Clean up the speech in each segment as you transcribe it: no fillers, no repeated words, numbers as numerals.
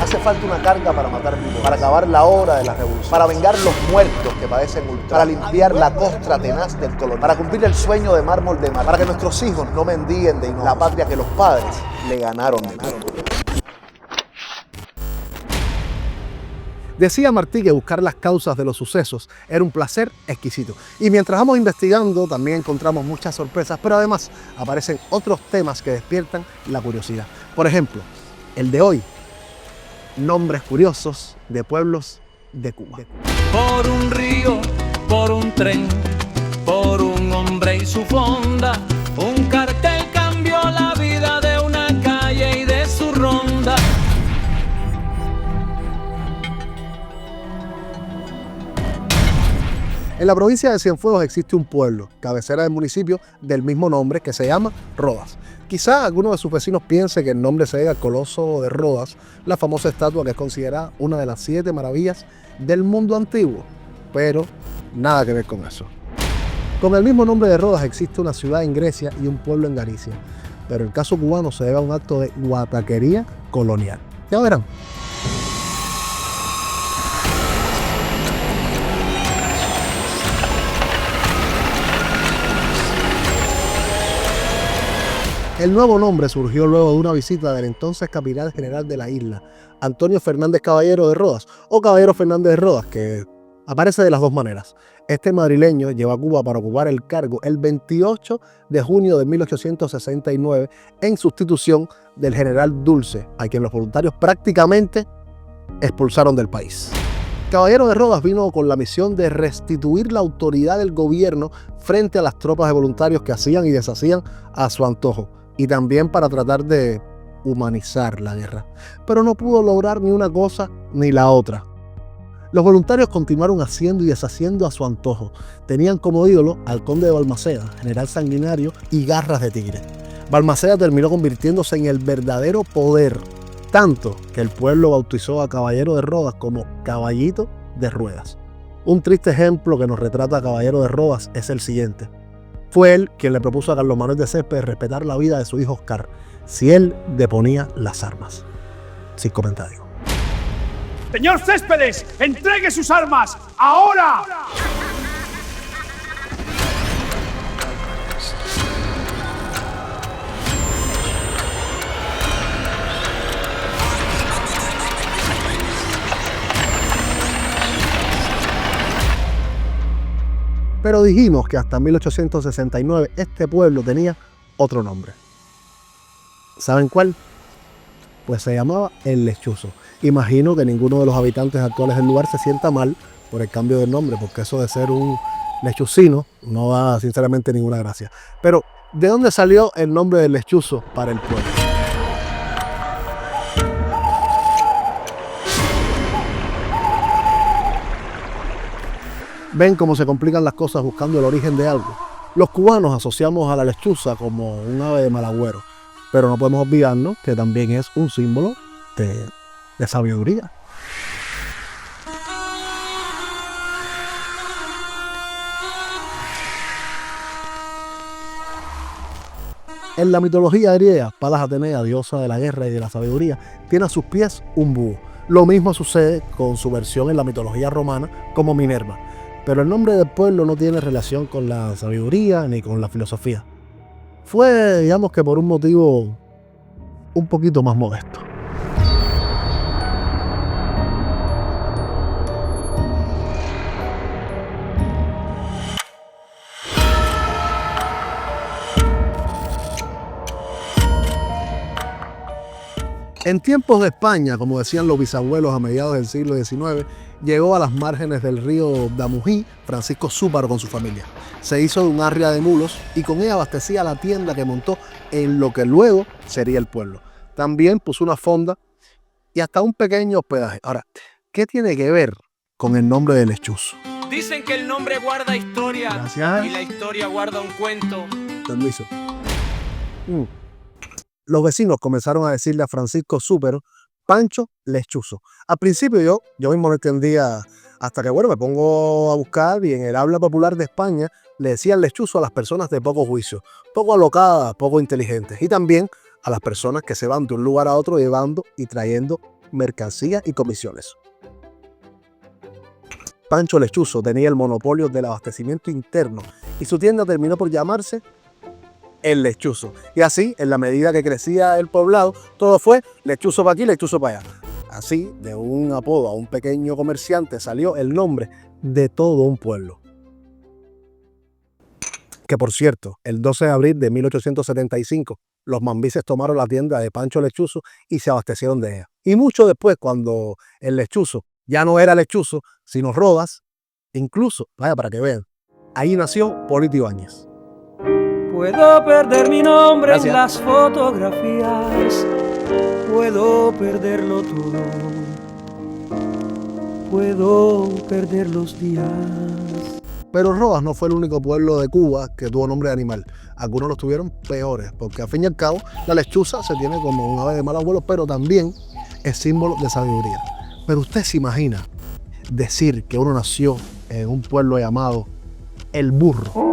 Hace falta una carga para matar vivos, para acabar la hora de la revolución, para vengar los muertos que padecen ultraje, para limpiar la costra tenaz del colonialismo, para cumplir el sueño de mármol de mar, para que nuestros hijos no mendiguen de la patria que los padres le ganaron de todo. Decía Martí que buscar las causas de los sucesos era un placer exquisito. Y mientras vamos investigando también encontramos muchas sorpresas, pero además aparecen otros temas que despiertan la curiosidad. Por ejemplo, el de hoy, nombres curiosos de pueblos de Cuba. Por un río, por un tren, por un hombre y su fonda, un cartel cambió la vida de una calle y de su ronda. En la provincia de Cienfuegos existe un pueblo, cabecera del municipio del mismo nombre, que se llama Rodas. Quizá alguno de sus vecinos piense que el nombre se debe al Coloso de Rodas, la famosa estatua que es considerada una de las 7 maravillas del mundo antiguo, pero nada que ver con eso. Con el mismo nombre de Rodas existe una ciudad en Grecia y un pueblo en Galicia, pero el caso cubano se debe a un acto de guataquería colonial. Ya verán. El nuevo nombre surgió luego de una visita del entonces capitán general de la isla, Antonio Fernández Caballero de Rodas, o Caballero Fernández de Rodas, que aparece de las dos maneras. Este madrileño llegó a Cuba para ocupar el cargo el 28 de junio de 1869 en sustitución del general Dulce, a quien los voluntarios prácticamente expulsaron del país. Caballero de Rodas vino con la misión de restituir la autoridad del gobierno frente a las tropas de voluntarios que hacían y deshacían a su antojo, y también para tratar de humanizar la guerra. Pero no pudo lograr ni una cosa ni la otra. Los voluntarios continuaron haciendo y deshaciendo a su antojo. Tenían como ídolo al conde de Balmaceda, general sanguinario y garras de tigre. Balmaceda terminó convirtiéndose en el verdadero poder, tanto que el pueblo bautizó a Caballero de Rodas como Caballito de Ruedas. Un triste ejemplo que nos retrata a Caballero de Rodas es el siguiente. Fue él quien le propuso a Carlos Manuel de Céspedes respetar la vida de su hijo Oscar si él deponía las armas. Sin comentario. Señor Céspedes, entregue sus armas, ahora. Pero dijimos que hasta 1869 este pueblo tenía otro nombre. ¿Saben cuál? Pues se llamaba El Lechuzo. Imagino que ninguno de los habitantes actuales del lugar se sienta mal por el cambio del nombre, porque eso de ser un lechucino no da sinceramente ninguna gracia. Pero, ¿de dónde salió el nombre del Lechuzo para el pueblo? ¿Ven cómo se complican las cosas buscando el origen de algo? Los cubanos asociamos a la lechuza como un ave de mal agüero, pero no podemos olvidarnos que también es un símbolo de sabiduría. En la mitología griega, Palas Atenea, diosa de la guerra y de la sabiduría, tiene a sus pies un búho. Lo mismo sucede con su versión en la mitología romana como Minerva. Pero el nombre del pueblo no tiene relación con la sabiduría ni con la filosofía. Fue, digamos que por un motivo un poquito más modesto. En tiempos de España, como decían los bisabuelos a mediados del siglo XIX, llegó a las márgenes del río Damují Francisco Zúparo con su familia. Se hizo de un arria de mulos y con ella abastecía la tienda que montó en lo que luego sería el pueblo. También puso una fonda y hasta un pequeño hospedaje. Ahora, ¿qué tiene que ver con el nombre del lechuzo? Dicen que el nombre guarda historia. Gracias. Y la historia guarda un cuento. Permiso. Los vecinos comenzaron a decirle a Francisco Zúparo Pancho Lechuzo. Al principio yo mismo no entendía, hasta que bueno, me pongo a buscar y en el habla popular de España le decían lechuzo a las personas de poco juicio, poco alocadas, poco inteligentes, y también a las personas que se van de un lugar a otro llevando y trayendo mercancías y comisiones. Pancho Lechuzo tenía el monopolio del abastecimiento interno y su tienda terminó por llamarse El Lechuzo. Y así, en la medida que crecía el poblado, todo fue lechuzo para aquí, lechuzo para allá. Así, de un apodo a un pequeño comerciante salió el nombre de todo un pueblo. Que por cierto, el 12 de abril de 1875, los mambises tomaron la tienda de Pancho Lechuzo y se abastecieron de ella. Y mucho después, cuando el Lechuzo ya no era Lechuzo, sino Rodas, incluso, vaya para que vean, ahí nació Polito Ibáñez. Puedo perder mi nombre Gracias. en las fotografías, puedo perderlo todo, puedo perder los días. Pero Rodas no fue el único pueblo de Cuba que tuvo nombre de animal. Algunos los tuvieron peores, porque al fin y al cabo la lechuza se tiene como un ave de mal abuelo, pero también es símbolo de sabiduría. Pero usted se imagina decir que uno nació en un pueblo llamado El Burro.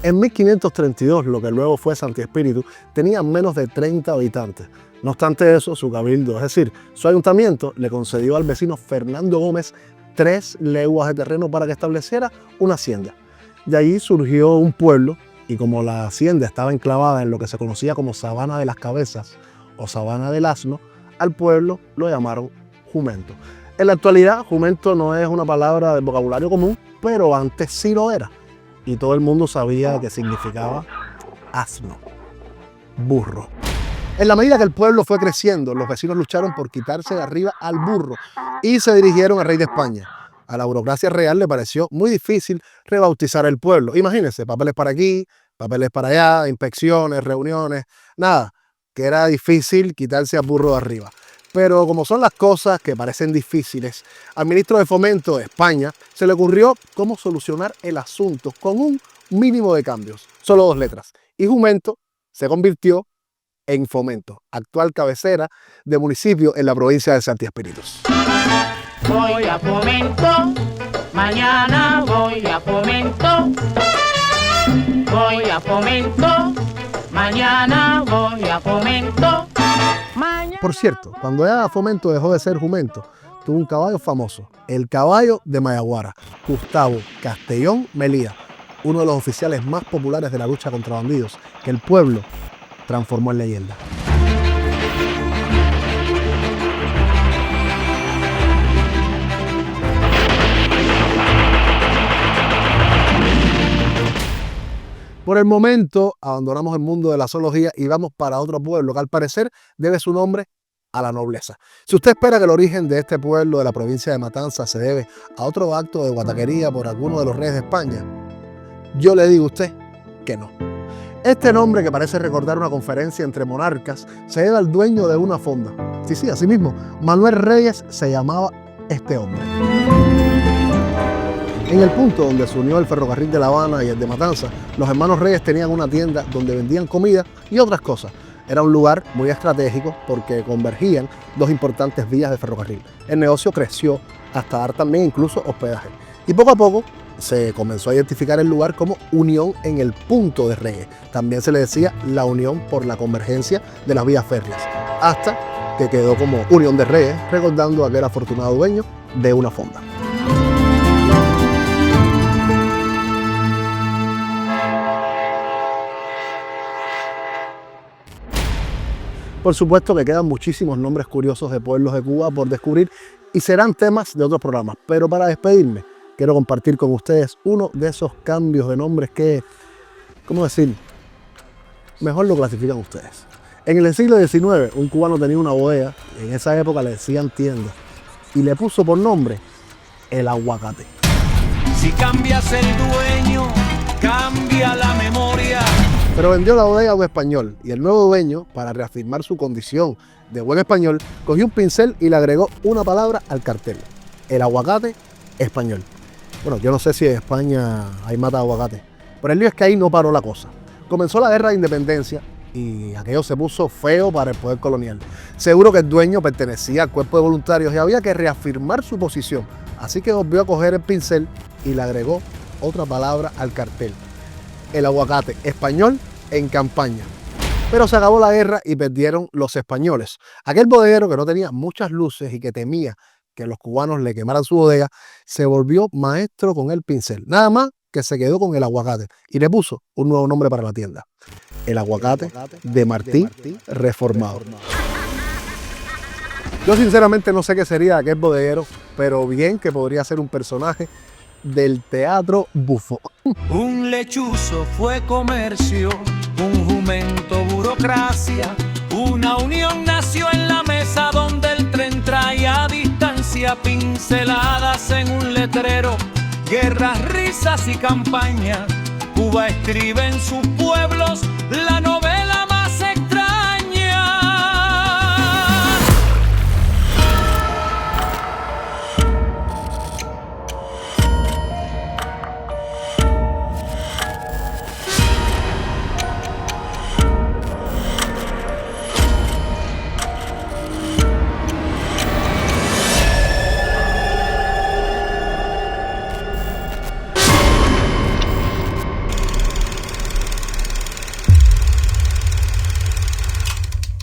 En 1532, lo que luego fue Santi Espíritu, tenía menos de 30 habitantes. No obstante eso, su cabildo, es decir, su ayuntamiento, le concedió al vecino Fernando Gómez 3 leguas de terreno para que estableciera una hacienda. De allí surgió un pueblo, y como la hacienda estaba enclavada en lo que se conocía como Sabana de las Cabezas o Sabana del Asno, al pueblo lo llamaron Jumento. En la actualidad, jumento no es una palabra del vocabulario común, pero antes sí lo era. Y todo el mundo sabía que significaba asno, burro. En la medida que el pueblo fue creciendo, los vecinos lucharon por quitarse de arriba al burro y se dirigieron al rey de España. A la burocracia real le pareció muy difícil rebautizar el pueblo. Imagínense, papeles para aquí, papeles para allá, inspecciones, reuniones, nada, que era difícil quitarse al burro de arriba. Pero como son las cosas que parecen difíciles, al ministro de Fomento de España se le ocurrió cómo solucionar el asunto con un mínimo de cambios, solo 2 letras. Y Jumento se convirtió en Fomento, actual cabecera de municipio en la provincia de Santi Espíritus. Voy a Fomento, mañana voy a Fomento. Voy a Fomento, mañana voy a Fomento. Por cierto, cuando ya Fomento dejó de ser Jumento, tuvo un caballo famoso, el caballo de Mayaguara, Gustavo Castellón Melía, uno de los oficiales más populares de la lucha contra bandidos, que el pueblo transformó en leyenda. Por el momento, abandonamos el mundo de la zoología y vamos para otro pueblo que al parecer debe su nombre a la nobleza. Si usted espera que el origen de este pueblo de la provincia de Matanzas se debe a otro acto de guataquería por alguno de los reyes de España, yo le digo a usted que no. Este nombre, que parece recordar una conferencia entre monarcas, se debe al dueño de una fonda. Sí, así mismo, Manuel Reyes se llamaba este hombre. En el punto donde se unió el ferrocarril de La Habana y el de Matanzas, los hermanos Reyes tenían una tienda donde vendían comida y otras cosas. Era un lugar muy estratégico porque convergían 2 importantes vías de ferrocarril. El negocio creció hasta dar también incluso hospedaje. Y poco a poco se comenzó a identificar el lugar como Unión en el Punto de Reyes. También se le decía la Unión por la convergencia de las vías férreas, hasta que quedó como Unión de Reyes, recordando a aquel afortunado dueño de una fonda. Por supuesto que quedan muchísimos nombres curiosos de pueblos de Cuba por descubrir y serán temas de otros programas. Pero para despedirme, quiero compartir con ustedes uno de esos cambios de nombres que, ¿cómo decir? Mejor lo clasifican ustedes. En el siglo XIX, un cubano tenía una bodega, en esa época le decían tienda, y le puso por nombre El Aguacate. Si cambias el dueño, cambia la memoria. Pero vendió la bodega a un español y el nuevo dueño, para reafirmar su condición de buen español, cogió un pincel y le agregó una palabra al cartel: el aguacate español. Bueno, yo no sé si en España hay mata de aguacate, pero el lío es que ahí no paró la cosa. Comenzó la guerra de independencia y aquello se puso feo para el poder colonial. Seguro que el dueño pertenecía al cuerpo de voluntarios y había que reafirmar su posición, así que volvió a coger el pincel y le agregó otra palabra al cartel: el aguacate español en campaña. Pero se acabó la guerra y perdieron los españoles. Aquel bodeguero que no tenía muchas luces y que temía que los cubanos le quemaran su bodega, se volvió maestro con el pincel. Nada más que se quedó con el aguacate y le puso un nuevo nombre para la tienda: el aguacate de Martí reformado. Yo sinceramente no sé qué sería aquel bodeguero, pero bien que podría ser un personaje del teatro bufo. Un lechuzo fue comercio, un jumento burocracia, una unión nació en la mesa donde el tren traía a distancia pinceladas en un letrero, guerras, risas y campañas. Cuba escribe en sus pueblos la novela